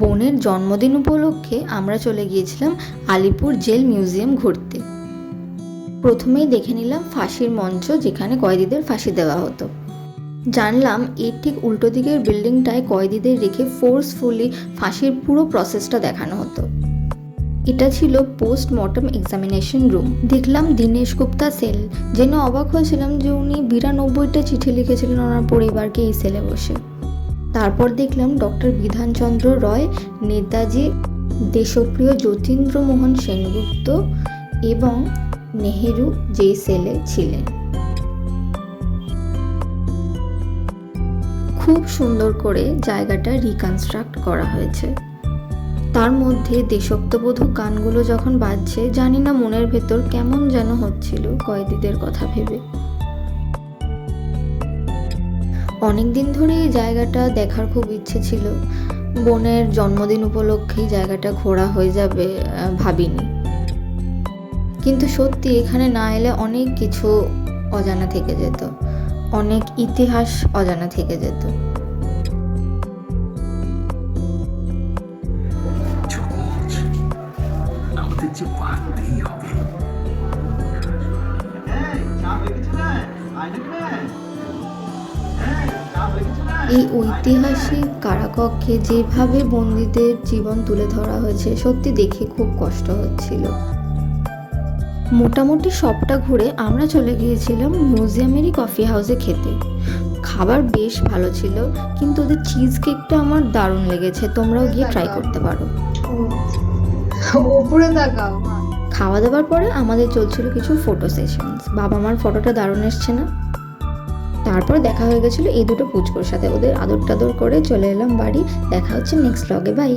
বোনের জন্মদিন উপলক্ষে আমরা চলে গিয়েছিলাম আলিপুর জেল মিউজিয়াম ঘুরতে। প্রথমেই দেখে নিলাম ফাঁসির মঞ্চ, যেখানে কয়েদিদের ফাঁসি দেওয়া হতো। জানলাম এর ঠিক উল্টো দিকের বিল্ডিংটায় কয়েদিদের রেখে ফোর্সফুলি ফাঁসির পুরো প্রসেসটা দেখানো হতো। এটা ছিল পোস্টমর্টম এক্সামিনেশন রুম। দেখলাম দীনেশ গুপ্তা সেল, জেনে অবাক হয়েছিলাম যে উনি 92টা চিঠি লিখেছিলেন ওনার পরিবারকে এই সেলে বসে। তারপর দেখলাম ডক্টর বিধানচন্দ্র রয়, নেতাজি, দেশপ্রিয় যতীন্দ্রমোহন সেনগুপ্ত এবং নেহেরু যেই সেলে ছিলেন। খুব সুন্দর করে জায়গাটা রিকনস্ট্রাক্ট করা হয়েছে। তার মধ্যে দেশাত্মবোধক গানগুলো যখন বাজছে, জানি না মনের ভেতর কেমন যেন হচ্ছিল কয়েদিদের কথা ভেবে। অনেকদিন ধরে এই জায়গাটা দেখার খুব ইচ্ছে ছিল। বোনের জন্মদিন উপলক্ষেই জায়গাটা ঘোরা হয়ে যাবে ভাবিনি, কিন্তু সত্যি এখানে না এলে অনেক কিছু অজানা থেকে যেত, অনেক ইতিহাস অজানা থেকে যেত। এই ঐতিহাসিক কারাকক্ষে যেভাবে বন্দীদের জীবন তুলে ধরা হয়েছে, সত্যি দেখে খুব কষ্ট হচ্ছিল। মোটামুটি সবটা ঘুরে আমরা চলে গিয়েছিলাম মিউজিয়ামেরই কফি হাউসে খেতে। খাবার বেশ ভালো ছিল, কিন্তু ওদের চিজ কেকটা আমার দারুণ লেগেছে। তোমরাও গিয়ে ট্রাই করতে পারো। খাওয়া দাওয়ার পরে আমাদের চলছিল কিছু ফটো সেশনস। বাবা মার ফটোটা দারুণ এসছে না? তারপর দেখা হয়ে গেছিলো এই দুটো পুচকোর সাথে। ওদের আদর টাদর করে চলে এলাম বাড়ি। দেখা হচ্ছে নেক্সট ব্লগে। বাই।